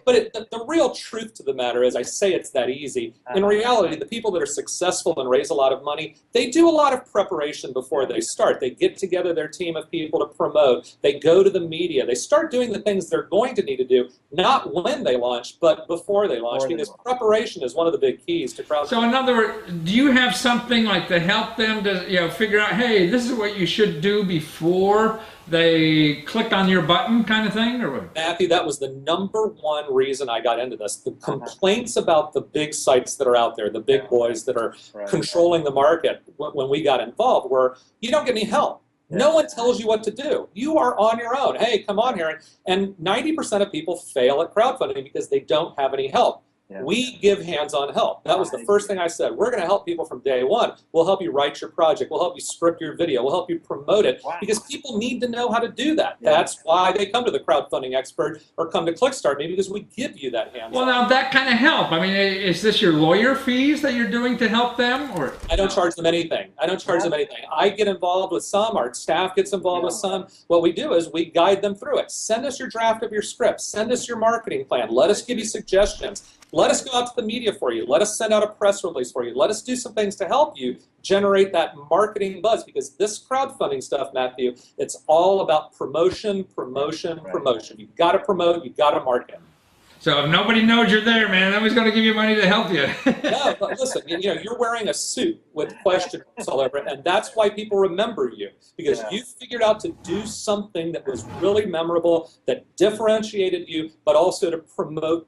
But the real truth to the matter is, I say it's that easy. In reality, the people that are successful and raise a lot of money, they do a lot of preparation before they start. They get together their team of people to promote. They go to the media. They start doing the things they're going to need to do, not when they launch, but before they launch, because preparation is one of the big keys to crowdfunding. So in other words, do you have something like to help them to figure out, hey, this is what you should do before they click on your button, kind of thing, or what? Matthew, that was the #1 reason I got into this. The complaints about the big sites that are out there, the big boys that are controlling the market when we got involved, were you don't get any help. No one tells you what to do. You are on your own. Hey, come on here. And 90% of people fail at crowdfunding because they don't have any help. We give hands-on help. That was the first thing I said. We're going to help people from day one. We'll help you write your project. We'll help you script your video. We'll help you promote it, because people need to know how to do that. That's why they come to the crowdfunding expert or come to Click Start Me, because we give you that hands-on. Well, now that kind of help. I mean, is this your lawyer fees that you're doing to help them, or? I don't charge them anything. I don't charge them anything. I get involved with some. Our staff gets involved with some. What we do is we guide them through it. Send us your draft of your script. Send us your marketing plan. Let us give you suggestions. Let us go out to the media for you. Let us send out a press release for you. Let us do some things to help you generate that marketing buzz, because this crowdfunding stuff, Matthew, it's all about promotion, promotion, promotion. You've got to promote, you've got to market. So if nobody knows you're there, man, nobody's going to give you money to help you. No, but listen, you're wearing a suit with question marks all over it, and that's why people remember you, because you figured out to do something that was really memorable, that differentiated you, but also to promote,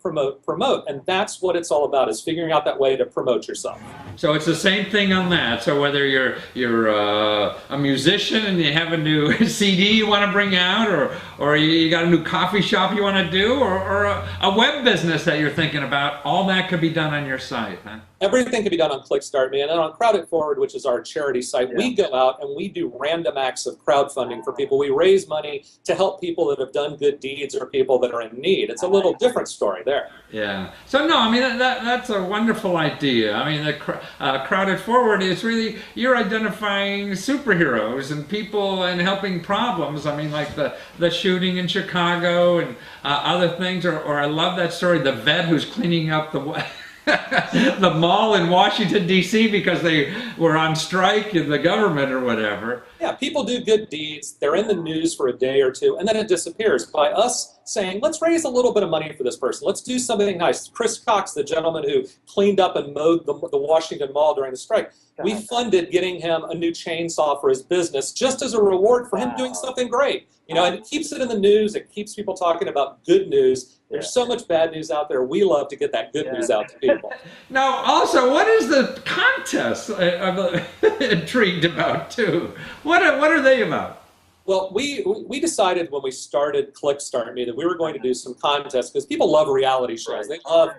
and that's what it's all about, is figuring out that way to promote yourself. So it's the same thing on that. So whether you're a musician and you have a new CD you want to bring out, or you got a new coffee shop you want to do, or a web business that you're thinking about, all that could be done on your site, huh? Everything can be done on Click Start Me, and then on Crowd It Forward, which is our charity site, we go out and we do random acts of crowdfunding for people. We raise money to help people that have done good deeds or people that are in need. It's a little different story there. Yeah. So no, I mean that's a wonderful idea. I mean, the Crowd It Forward is really, you're identifying superheroes and people and helping problems. I mean, like the shooting in Chicago and other things, or I love that story, the vet who's cleaning up the mall in Washington, D.C. because they were on strike in the government or whatever. Yeah, people do good deeds. They're in the news for a day or two, and then it disappears. By us saying, let's raise a little bit of money for this person. Let's do something nice. Chris Cox, the gentleman who cleaned up and mowed the Washington Mall during the strike, we funded getting him a new chainsaw for his business just as a reward for him doing something great. And it keeps it in the news. It keeps people talking about good news. There's so much bad news out there. We love to get that good news out to people. Now, also, what is the contest? I'm intrigued about too. What are they about? Well, we decided when we started Click Start Me that we were going to do some contests, because people love reality shows. They love,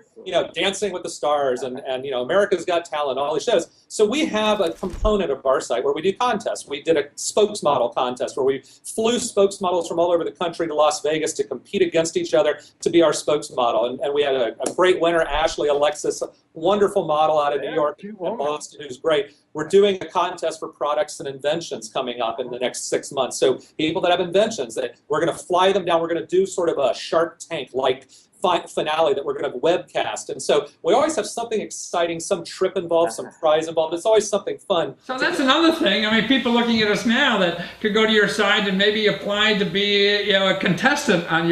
Dancing with the Stars and America's Got Talent, all these shows. So we have a component of our site where we do contests. We did a spokesmodel contest where we flew spokesmodels from all over the country to Las Vegas to compete against each other to be our spokesmodel. And we had a great winner, Ashley Alexis, a wonderful model out of New York and Boston, who's great. We're doing a contest for products and inventions coming up in the next 6 months. So people that have inventions, that we're going to fly them down. We're going to do sort of a Shark Tank-like finale that we're going to webcast. And so we always have something exciting, some trip involved, some prize involved. It's always something fun. So that's another thing. I mean, people looking at us now that could go to your site and maybe apply to be, a contestant on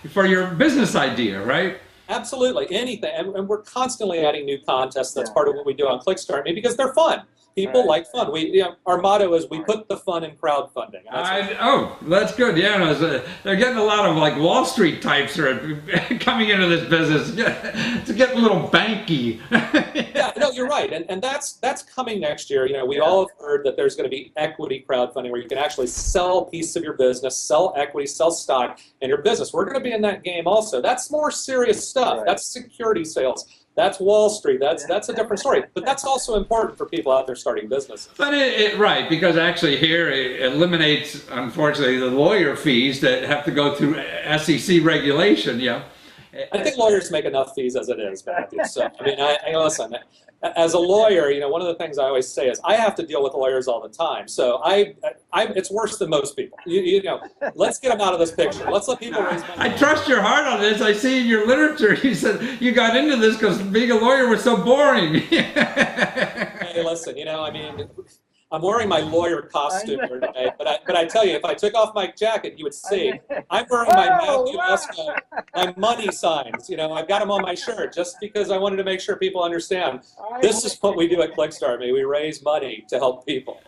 for your business idea, right? Absolutely, anything. And we're constantly adding new contests. That's part of what we do on Clickstart Me because they're fun. People like fun. Our motto is we put the fun in crowdfunding. That's good. Yeah, they're getting a lot of like Wall Street types are coming into this business. It's getting a little banky. Yeah, no, you're right, and that's coming next year. We all have heard that there's going to be equity crowdfunding where you can actually sell a piece of your business, sell equity, sell stock in your business. We're going to be in that game also. That's more serious stuff. Right. That's security sales. That's Wall Street. That's a different story. But that's also important for people out there starting businesses. But right, because actually here it eliminates, unfortunately, the lawyer fees that have to go through SEC regulation. Yeah. I think lawyers make enough fees as it is, Matthew. So I mean, I listen. As a lawyer, one of the things I always say is I have to deal with lawyers all the time. So it's worse than most people. Let's get them out of this picture. Let's let people raise money. I trust your heart on this. I see in your literature you said you got into this because being a lawyer was so boring. Hey, listen. I'm wearing my lawyer costume here today, but I tell you, if I took off my jacket, you would see I'm wearing my Matthew Lesko, my money signs. I've got them on my shirt just because I wanted to make sure people understand. This is what we do at Clickstart Me. We raise money to help people.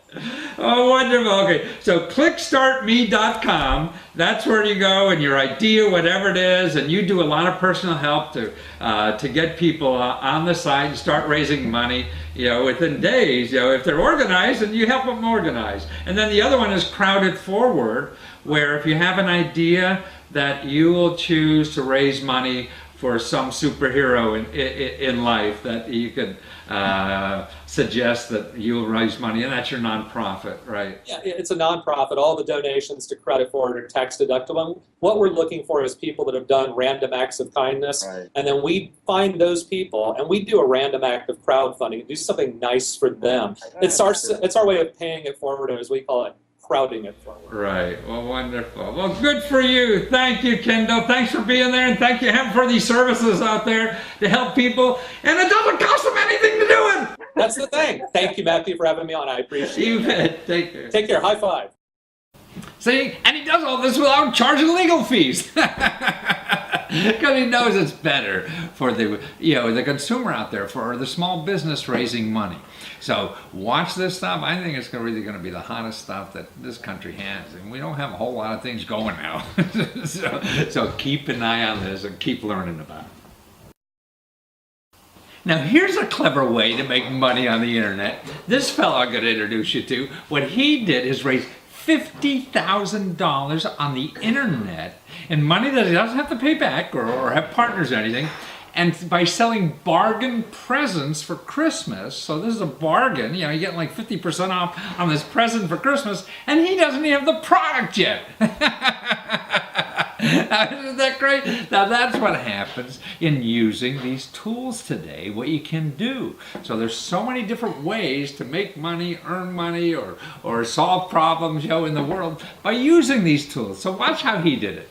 Oh, wonderful. Okay, so clickstartme.com, that's where you go and your idea, whatever it is, and you do a lot of personal help to get people on the site and start raising money, within days, if they're organized, and you help them organize. And then the other one is Crowded Forward, where if you have an idea that you will choose to raise money for some superhero in life that you could suggest that you'll raise money, and that's your nonprofit, right? Yeah, it's a nonprofit. All the donations to Credit Forward are tax deductible. What we're looking for is people that have done random acts of kindness, and then we find those people and we do a random act of crowdfunding, do something nice for them. It's our way of paying it forward, as we call it, crowding it forward. Right. Well, wonderful. Well, good for you. Thank you, Kendall. Thanks for being there, and thank you, Hemp, for these services out there to help people. And it doesn't cost them anything to do it. That's the thing. Thank you, Matthew, for having me on. I appreciate it. You bet. Take care. Take care. High five. See, and he does all this without charging legal fees. Because he knows it's better for the consumer out there, for the small business raising money. So watch this stuff. I think it's really going to be the hottest stuff that this country has, and we don't have a whole lot of things going now. so keep an eye on this and keep learning about it. Now here's a clever way to make money on the internet. This fellow I'm going to introduce you to, what he did is raise $50,000 on the internet in money that he doesn't have to pay back or have partners or anything, and by selling bargain presents for Christmas. So this is a bargain, you're getting like 50% off on this present for Christmas, and he doesn't even have the product yet. Isn't that great? Now that's what happens in using these tools today, what you can do. So there's so many different ways to make money, earn money, or solve problems, in the world by using these tools. So watch how he did it.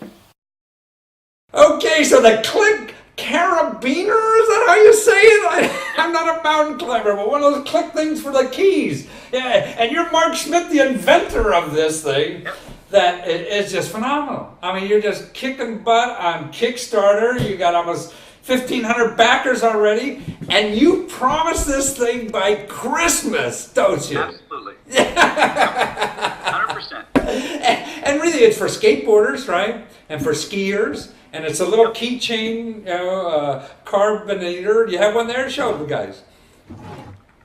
Okay, so the click carabiner, is that how you say it? I'm not a mountain climber, but one of those click things for the keys. Yeah, and you're Mark Schmidt, the inventor of this thing. Yep. That it's just phenomenal. I mean, you're just kicking butt on Kickstarter. You got almost 1,500 backers already, and you promise this thing by Christmas, don't you? Absolutely. 100%. And really, it's for skateboarders, right? And for skiers. And it's a little keychain, carbonator. Do you have one there? Show the guys.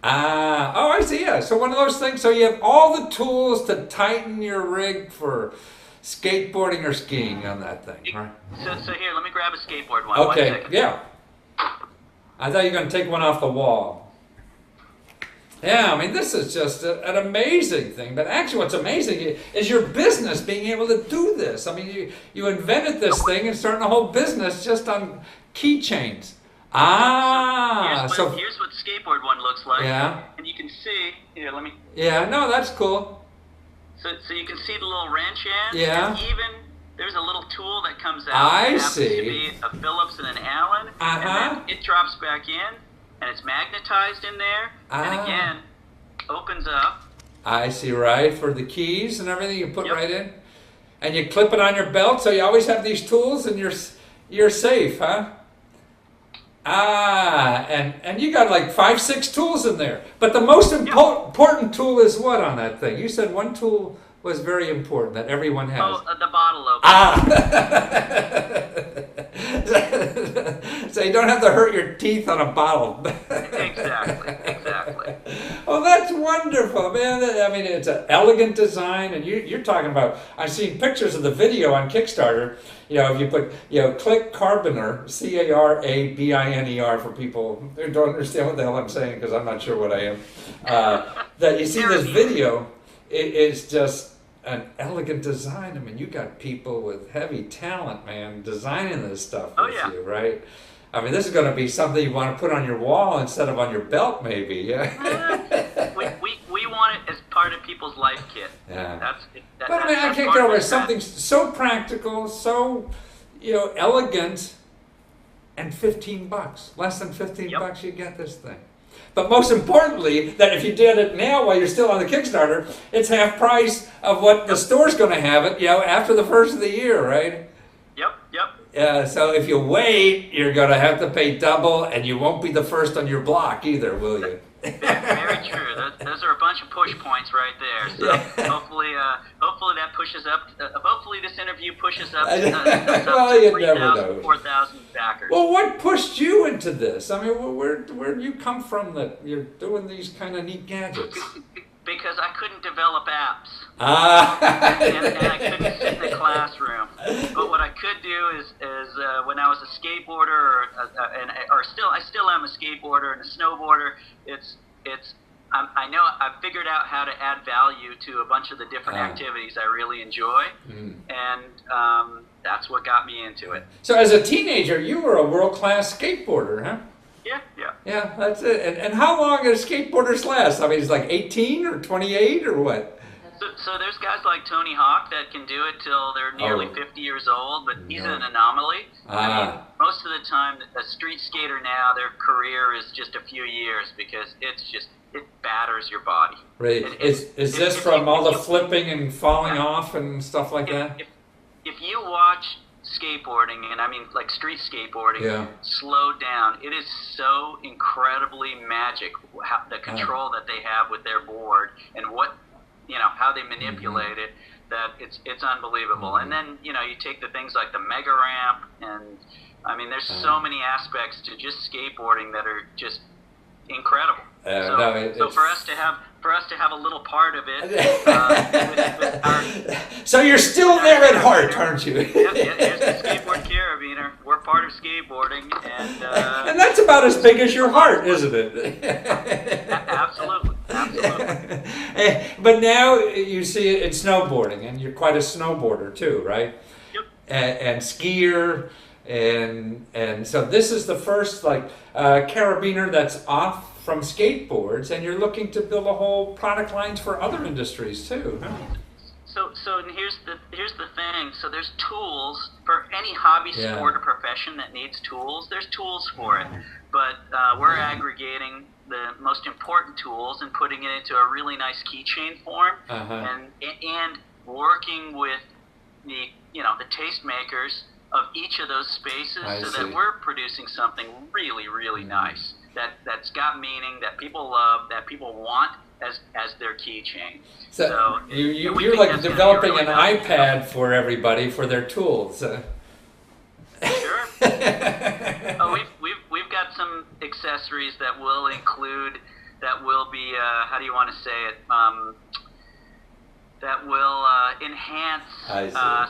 Oh, I see, yeah. So one of those things, so you have all the tools to tighten your rig for skateboarding or skiing on that thing, right? So here, let me grab a skateboard one. Okay, 1 second. yeah. I thought you were going to take one off the wall. Yeah, I mean, this is just an amazing thing. But actually what's amazing is your business being able to do this. I mean, you invented this thing and starting a whole business just on keychains. Here's what skateboard one looks like. Yeah. And you can see, here, let me. Yeah, no, that's cool. So you can see the little wrench end. Yeah. And even, there's a little tool that comes out. I It happens see. to be a Phillips and an Allen, and then it drops back in, and it's magnetized in there, and again, opens up. I see, right, for the keys and everything you put Yep. right in. And you clip it on your belt, so you always have these tools and you're safe, huh? And you got like 5, 6 tools in there. But the most important tool is what on that thing? You said one tool was very important that everyone has. Oh, the bottle opener. So you don't have to hurt your teeth on a bottle. Exactly. Oh, that's wonderful, man. I mean, it's an elegant design, and you're talking about, I've seen pictures of the video on Kickstarter. You know, if you put, click Carbiner, Carabiner, for people who don't understand what the hell I'm saying, because I'm not sure what I am. That you see this video, it is just an elegant design. I mean, you got people with heavy talent, man, designing this stuff with you, right? I mean, this is going to be something you want to put on your wall instead of on your belt, maybe. Yeah. We want it as part of people's life kit. Yeah. But I mean, I can't get over it. Something so practical, so elegant, and $15, less than $15, you get this thing. But most importantly, that if you did it now while you're still on the Kickstarter, it's half price of what the store's going to have it, after the first of the year, right? Yep. So if you wait, you're going to have to pay double, and you won't be the first on your block either, will you? Very true. Those are a bunch of push points right there. So hopefully that pushes up. Hopefully this interview pushes up. Well, you never know. 4,000 backers. Well, what pushed you into this? I mean, where do you come from that you're doing these kind of neat gadgets? Because I couldn't develop apps. And I couldn't sit in the classroom. But what I could do is when I was a skateboarder, I still am a skateboarder and a snowboarder. I figured out how to add value to a bunch of the different activities I really enjoy, and that's what got me into it. So as a teenager, you were a world-class skateboarder, huh? Yeah. Yeah, that's it. And how long do skateboarders last? I mean, it's like 18 or 28 or what? So there's guys like Tony Hawk that can do it till they're nearly 50 years old, but he's an anomaly. I mean, most of the time, a street skater now, their career is just a few years because it batters your body. Right. Is this from all the flipping and falling off and stuff like that? If you watch skateboarding, and I mean like street skateboarding, slowed down, it is so incredibly magic, the control that they have with their board and how they manipulate it, that it's unbelievable. And then you take the things like the mega ramp, and I mean there's so many aspects to just skateboarding that are just incredible. So for us to have a little part of it, so you're still there at heart, aren't you? Yeah, here's the skateboard carabiner. We're part of skateboarding, and that's about as big as your heart, isn't it? Absolutely. But now you see it in snowboarding, and you're quite a snowboarder too, right? Yep. And skier, and so this is the first carabiner that's off from skateboards, and you're looking to build a whole product lines for other industries too, huh? So here's the thing. So there's tools for any hobby, sport, or profession that needs tools. There's tools for it, but we're aggregating the most important tools and putting it into a really nice keychain form, and working with the tastemakers of each of those spaces, that we're producing something really, really nice. That's got meaning, that people love, that people want as their keychain. So you're like developing an iPad for everybody for their tools. Sure. We've got some accessories that will be how do you want to say it? That will enhance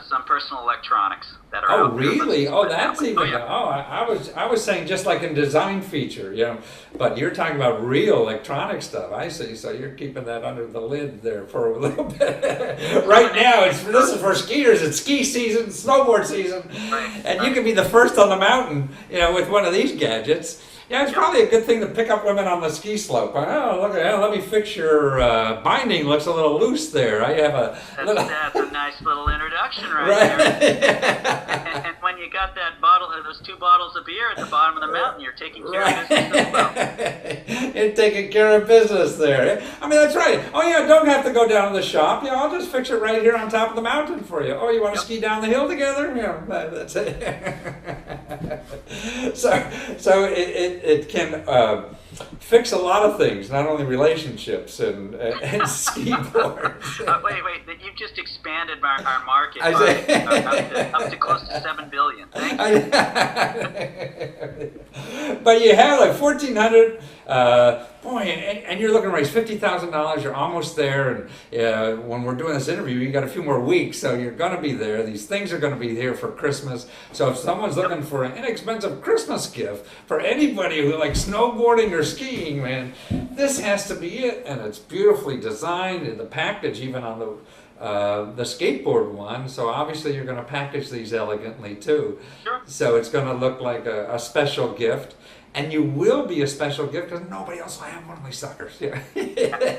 some personal electronics that are. Oh, really? Oh, that's even. I was saying just like a design feature, but you're talking about real electronic stuff. I see. So you're keeping that under the lid there for a little bit. Right now, this is for skiers. It's ski season, snowboard season, and you can be the first on the mountain, with one of these gadgets. Yeah, it's probably a good thing to pick up women on the ski slope. Oh, look at that. Let me fix your binding. Looks a little loose there. I have a little... That's a nice little introduction right there. And when you got that bottle, those 2 bottles of beer at the bottom of the mountain, you're taking care of business as well. You're taking care of business there. I mean, that's right. Oh, yeah, don't have to go down to the shop. Yeah, I'll just fix it right here on top of the mountain for you. Oh, you want to ski down the hill together? Yeah, that's it. So it can fix a lot of things, not only relationships and skiboards. Wait, you've just expanded our market up to close to 7 billion. Thank you. But you have like 1,400, and you're looking to raise $50,000. You're almost there, and when we're doing this interview, you got a few more weeks, so you're going to be there. These things are going to be here for Christmas. So if someone's looking for an inexpensive Christmas gift for anybody who likes snowboarding or skiing, man, this has to be it. And it's beautifully designed, and the package even on the skateboard one. So obviously you're going to package these elegantly too. Sure. So it's going to look like a special gift. And you will be a special gift because nobody else will have one of these suckers. Yeah.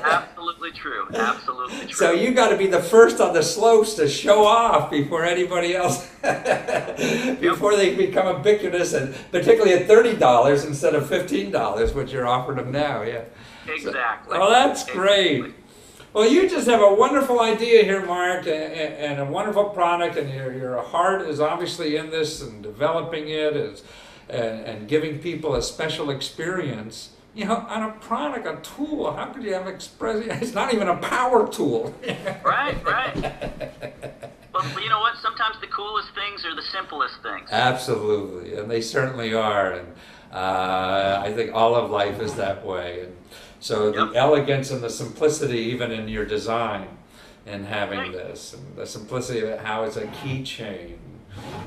Absolutely true. Absolutely true. So you got to be the first on the slopes to show off before anybody else, before they become ubiquitous, and particularly at $30 instead of $15, which you're offering them now. Yeah. Exactly. So, that's great. Well, you just have a wonderful idea here, Mark, and a wonderful product, and your heart is obviously in this and developing it and giving people a special experience. You know, on a product, a tool, how could you have it's not even a power tool. Right. Well, you know what? Sometimes the coolest things are the simplest things. Absolutely, and they certainly are. And I think all of life is that way. And so the elegance and the simplicity, even in your design, and having this, and the simplicity of how it's a keychain,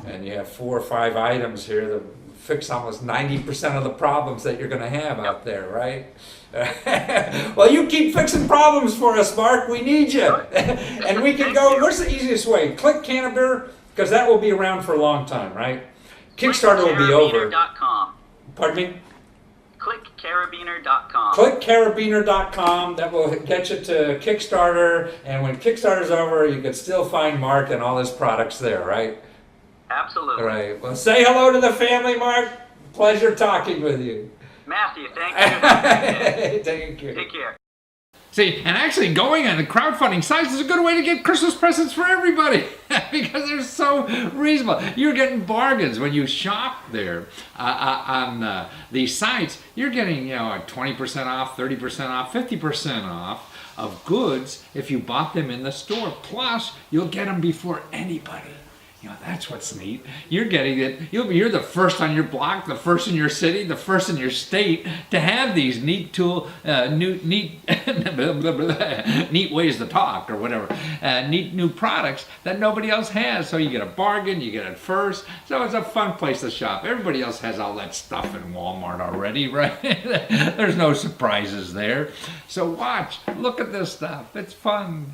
and you have 4 or 5 items here that fix almost 90% of the problems that you're going to have out there, right? Well, you keep fixing problems for us, Mark. We need you. And we can go, what's the easiest way? Click Canterbury, because that will be around for a long time, right? Kickstarter will be over. Pardon me? ClickCarabiner.com. ClickCarabiner.com. That will get you to Kickstarter. And when Kickstarter's over, you can still find Mark and all his products there, right? Absolutely. All right. Well, say hello to the family, Mark. Pleasure talking with you. Matthew, thank you. Thank you. Take care. See, and actually going on the crowdfunding sites is a good way to get Christmas presents for everybody because they're so reasonable. You're getting bargains when you shop there on these sites. You're getting, 20% off, 30% off, 50% off of goods if you bought them in the store. Plus, you'll get them before anybody. That's what's neat. You're getting it. You're the first on your block, the first in your city, the first in your state to have these neat neat ways to talk or whatever. Neat new products that nobody else has. So you get a bargain, you get it first. So it's a fun place to shop. Everybody else has all that stuff in Walmart already, right? There's no surprises there. So look at this stuff. It's fun.